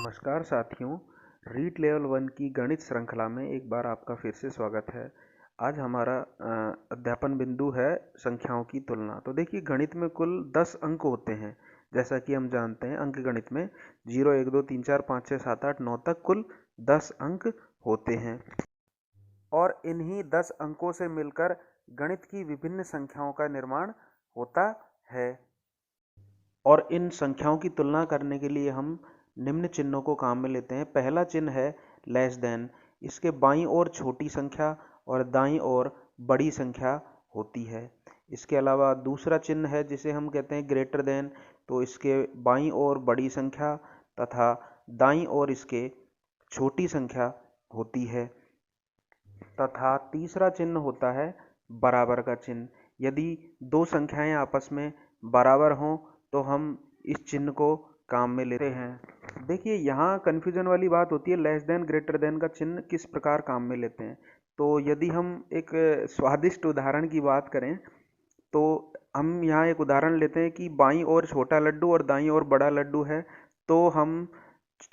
नमस्कार साथियों, रीट लेवल 1 की गणित श्रृंखला में एक बार आपका फिर से स्वागत है। आज हमारा अध्यापन बिंदु है संख्याओं की तुलना। तो देखिए, गणित में कुल 10 अंक होते हैं। जैसा कि हम जानते हैं, अंक गणित में 0, 1, 2, 3, 4, 5, 6, 7, 8, 9 तक कुल 10 अंक होते हैं और इन्हीं 10 अंकों से मिलकर गणित की विभिन्न संख्याओं का निर्माण होता है। और इन संख्याओं की तुलना करने के लिए हम निम्न चिन्हों को काम में लेते हैं। पहला चिन्ह है लेस देन। इसके बाईं ओर छोटी संख्या और दाईं ओर बड़ी संख्या होती है। इसके अलावा दूसरा चिन्ह है जिसे हम कहते हैं ग्रेटर देन। तो इसके बाईं ओर बड़ी संख्या तथा दाईं ओर इसके छोटी संख्या होती है। तथा तीसरा चिन्ह होता है बराबर का चिन्ह। यदि दो संख्याएं आपस में बराबर हों तो हम इस चिन्ह को काम में लेते हैं। देखिए, यहाँ कन्फ्यूजन वाली बात होती है, लेस देन ग्रेटर देन का चिन्ह किस प्रकार काम में लेते हैं। तो यदि हम एक स्वादिष्ट उदाहरण की बात करें तो हम यहाँ एक उदाहरण लेते हैं कि बाईं ओर छोटा लड्डू और दाईं ओर बड़ा लड्डू है। तो हम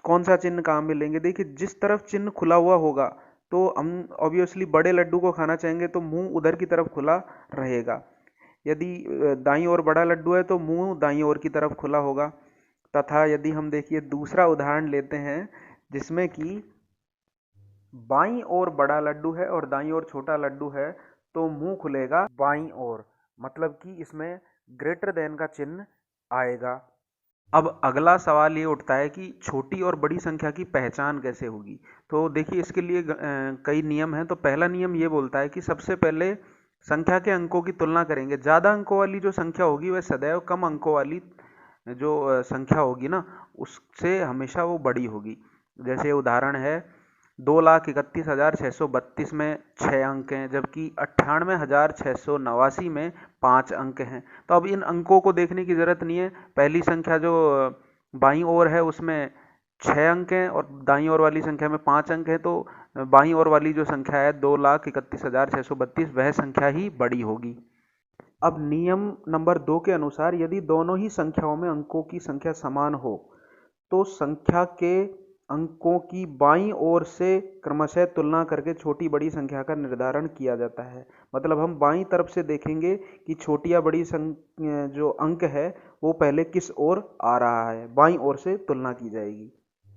कौन सा चिन्ह काम में लेंगे? देखिए, जिस तरफ चिन्ह खुला हुआ होगा तो हम ऑब्वियसली बड़े लड्डू को खाना चाहेंगे, तो मुंह उधर की तरफ खुला रहेगा। यदि दाईं ओर बड़ा लड्डू है तो मुंह दाईं ओर की तरफ खुला होगा। तथा यदि हम देखिए दूसरा उदाहरण लेते हैं जिसमें कि बाईं ओर बड़ा लड्डू है और दाईं ओर छोटा लड्डू है, तो मुंह खुलेगा बाईं ओर, मतलब कि इसमें ग्रेटर देन का चिन्ह आएगा। अब अगला सवाल ये उठता है कि छोटी और बड़ी संख्या की पहचान कैसे होगी। तो देखिए, इसके लिए कई नियम हैं। तो पहला नियम ये बोलता है कि सबसे पहले संख्या के अंकों की तुलना करेंगे। ज़्यादा अंकों वाली जो संख्या होगी वह सदैव कम अंकों वाली जो संख्या होगी ना, उससे हमेशा वो बड़ी होगी। जैसे उदाहरण है 2,31,632 में 6 अंक हैं, जबकि 98,689 में 5 अंक हैं। तो अब इन अंकों को देखने की जरूरत नहीं है। पहली संख्या जो बाईं ओर है उसमें 6 अंक हैं और दाईं ओर वाली संख्या में 5 अंक हैं। तो बाईं ओर वाली जो संख्या है 2,31,632, वह संख्या ही बड़ी होगी। अब नियम नंबर 2 के अनुसार यदि दोनों ही संख्याओं में अंकों की संख्या समान हो तो संख्या के अंकों की बाईं ओर से क्रमशः तुलना करके छोटी बड़ी संख्या का निर्धारण किया जाता है। मतलब हम बाईं तरफ से देखेंगे कि छोटी या बड़ी जो अंक है वो पहले किस ओर आ रहा है, बाईं ओर से तुलना की जाएगी।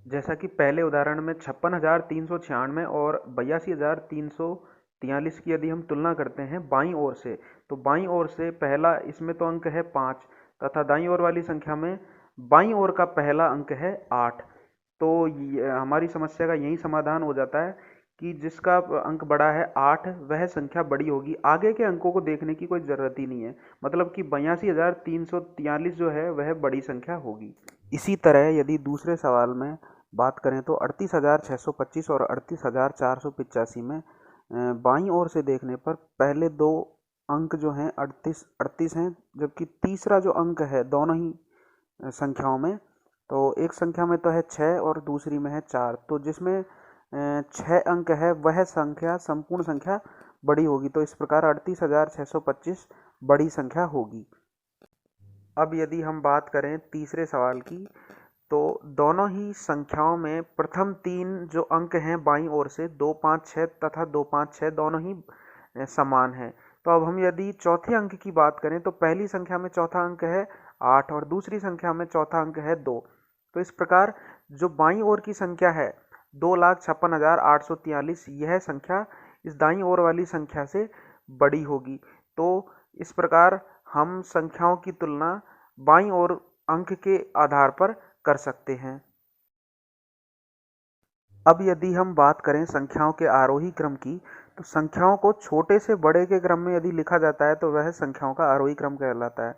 जैसा कि पहले उदाहरण में 56,396 और 82,343 की यदि हम तुलना करते हैं बाईं ओर से, तो बाईं ओर से पहला इसमें तो अंक है 5 तथा दाईं ओर वाली संख्या में बाईं ओर का पहला अंक है 8। तो हमारी समस्या का यही समाधान हो जाता है कि जिसका अंक बड़ा है 8 वह संख्या बड़ी होगी। आगे के अंकों को देखने की कोई ज़रूरत ही नहीं है। मतलब कि 82,343 जो है वह बड़ी संख्या होगी। इसी तरह यदि दूसरे सवाल में बात करें तो 38,625 और 38,485 में बाईं ओर से देखने पर पहले दो अंक जो हैं 38 हैं, जबकि तीसरा जो अंक है दोनों ही संख्याओं में, तो एक संख्या में तो है 6 और दूसरी में है 4। तो जिसमें 6 अंक है वह संख्या संपूर्ण संख्या बड़ी होगी। तो इस प्रकार 38,625 बड़ी संख्या होगी। अब यदि हम बात करें तीसरे सवाल की, तो दोनों ही संख्याओं में प्रथम 3 जो अंक हैं बाईं ओर से 2, 5, 6 तथा 2, 5, 6 दोनों ही समान हैं। तो अब हम यदि चौथे अंक की बात करें तो पहली संख्या में चौथा अंक है 8 और दूसरी संख्या में चौथा अंक है 2। तो इस प्रकार जो बाईं ओर की संख्या है 2,56,843, यह संख्या इस दाईं ओर वाली संख्या से बड़ी होगी। तो इस प्रकार हम संख्याओं की तुलना बाईं ओर अंक के आधार पर कर सकते हैं। अब यदि हम बात करें संख्याओं के आरोही क्रम की, तो संख्याओं को छोटे से बड़े के क्रम में यदि लिखा जाता है तो वह संख्याओं का आरोही क्रम कहलाता है।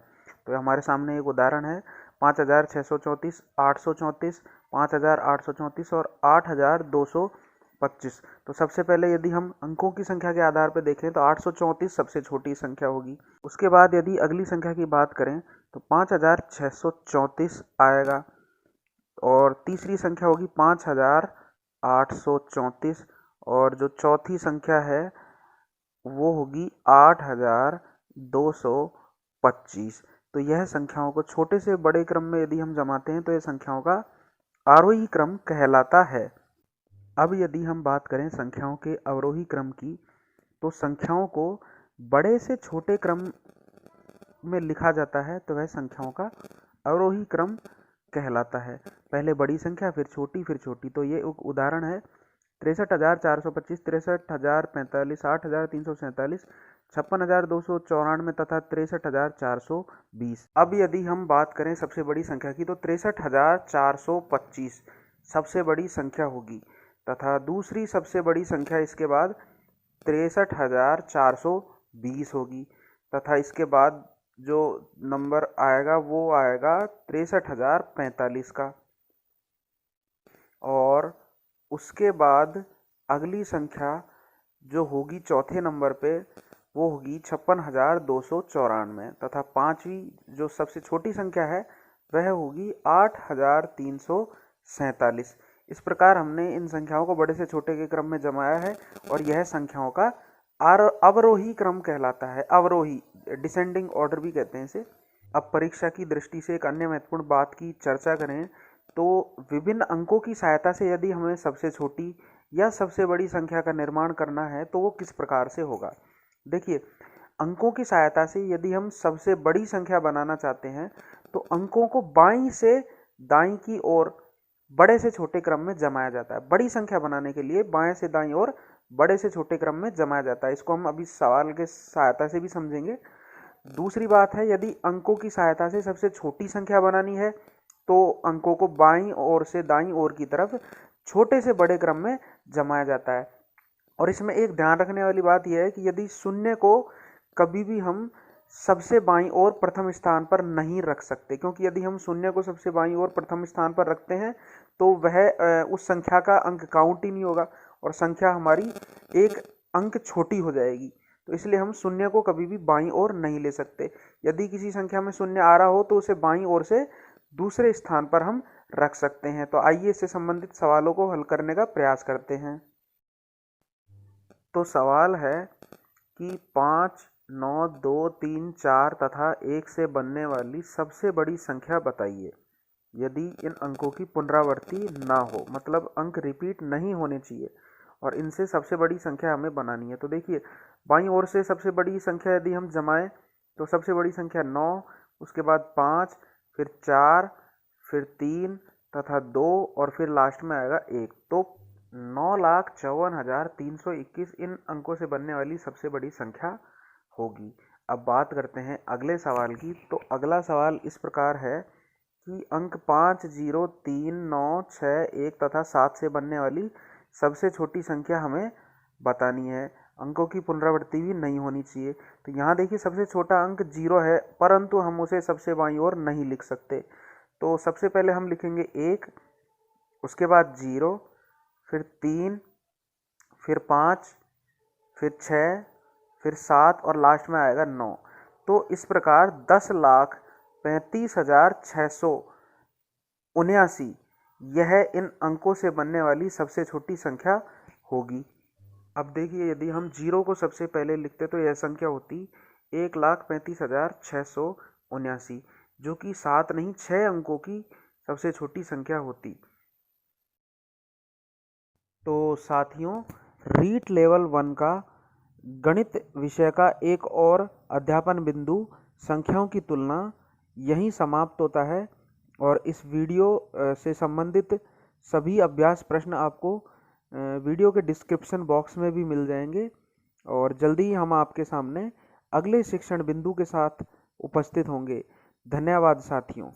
तो हमारे सामने एक उदाहरण है 5,634, 834, 5,834 और 8,225। तो सबसे पहले यदि हम अंकों की संख्या के आधार पर देखें तो 834 सबसे छोटी संख्या होगी। उसके बाद यदि अगली संख्या की बात करें तो 5,634 आएगा और तीसरी संख्या होगी 5,834 और जो चौथी संख्या है वो होगी 8,225। तो यह संख्याओं को छोटे से बड़े क्रम में यदि हम जमाते हैं तो यह संख्याओं का आरोही क्रम कहलाता है। अब यदि हम बात करें संख्याओं के अवरोही क्रम की, तो संख्याओं को बड़े से छोटे क्रम में लिखा जाता है तो वह संख्याओं का अवरोही क्रम कहलाता है। पहले बड़ी संख्या, फिर छोटी। तो ये एक उदाहरण है 63,425, 63,045, 60,347, 56,294 तथा 63,420। अब यदि हम बात करें सबसे बड़ी संख्या की, तो 63,425 सबसे बड़ी संख्या होगी तथा दूसरी सबसे बड़ी संख्या इसके बाद 63,420 होगी तथा इसके बाद जो नंबर आएगा वो आएगा 63,045 का। और उसके बाद अगली संख्या जो होगी चौथे नंबर पे वो होगी 56,294 तथा पांचवी जो सबसे छोटी संख्या है वह होगी 8,347। इस प्रकार हमने इन संख्याओं को बड़े से छोटे के क्रम में जमाया है और यह संख्याओं का अवरोही क्रम कहलाता है। अवरोही, डिसेंडिंग ऑर्डर भी कहते हैं इसे। अब परीक्षा की दृष्टि से एक अन्य महत्वपूर्ण बात की चर्चा करें तो विभिन्न अंकों की सहायता से यदि हमें सबसे छोटी या सबसे बड़ी संख्या का निर्माण करना है तो वो किस प्रकार से होगा। देखिए, अंकों की सहायता से यदि हम सबसे बड़ी संख्या बनाना चाहते हैं तो अंकों को बाईं से दाईं की ओर बड़े से छोटे क्रम में जमाया जाता है। बड़ी संख्या बनाने के लिए बाएं से दाईं ओर बड़े से छोटे क्रम में जमाया जाता है। इसको हम अभी सवाल के सहायता से भी समझेंगे। दूसरी बात है, यदि अंकों की सहायता से सबसे छोटी संख्या बनानी है तो अंकों को बाईं ओर से दाईं ओर की तरफ छोटे से बड़े क्रम में जमाया जाता है। और इसमें एक ध्यान रखने वाली बात यह है कि यदि शून्य को कभी भी हम सबसे बाईं ओर प्रथम स्थान पर नहीं रख सकते, क्योंकि यदि हम शून्य को सबसे बाईं ओर प्रथम स्थान पर रखते हैं तो वह उस संख्या का अंक काउंट ही नहीं होगा और संख्या हमारी एक अंक छोटी हो जाएगी। तो इसलिए हम शून्य को कभी भी बाईं ओर नहीं ले सकते। यदि किसी संख्या में शून्य आ रहा हो तो उसे बाईं ओर से दूसरे स्थान पर हम रख सकते हैं। तो आइए इससे संबंधित सवालों को हल करने का प्रयास करते हैं। तो सवाल है कि 5, 9, 2, 3, 4 तथा 1 से बनने वाली सबसे बड़ी संख्या बताइए यदि इन अंकों की पुनरावृत्ति ना हो, मतलब अंक रिपीट नहीं होने चाहिए और इनसे सबसे बड़ी संख्या हमें बनानी है। तो देखिए, बाईं ओर से सबसे बड़ी संख्या यदि हम जमाएं तो सबसे बड़ी संख्या 9, उसके बाद 5, फिर 4, फिर 3 तथा 2 और फिर लास्ट में आएगा 1। तो 9,54,321 इन अंकों से बनने वाली सबसे बड़ी संख्या होगी। अब बात करते हैं अगले सवाल की। तो अगला सवाल इस प्रकार है कि अंक 5, 0, 3, 9, 6, 1 तथा 7 से बनने वाली सबसे छोटी संख्या हमें बतानी है। अंकों की पुनरावृत्ति भी नहीं होनी चाहिए। तो यहाँ देखिए, सबसे छोटा अंक 0 है, परंतु हम उसे सबसे बाईं ओर नहीं लिख सकते। तो सबसे पहले हम लिखेंगे 1, उसके बाद 0, फिर 3, फिर 5, फिर 6, फिर 7 और लास्ट में आएगा 9। तो इस प्रकार 10,35,679 यह इन अंकों से बनने वाली सबसे छोटी संख्या होगी। अब देखिए, यदि हम 0 को सबसे पहले लिखते तो यह संख्या होती 1,35,679, जो कि 7 नहीं 6 अंकों की सबसे छोटी संख्या होती। तो साथियों, रीट लेवल 1 का गणित विषय का एक और अध्यापन बिंदु संख्याओं की तुलना यहीं समाप्त होता है और इस वीडियो से संबंधित सभी अभ्यास प्रश्न आपको वीडियो के डिस्क्रिप्शन बॉक्स में भी मिल जाएंगे और जल्दी ही हम आपके सामने अगले शिक्षण बिंदु के साथ उपस्थित होंगे। धन्यवाद साथियों।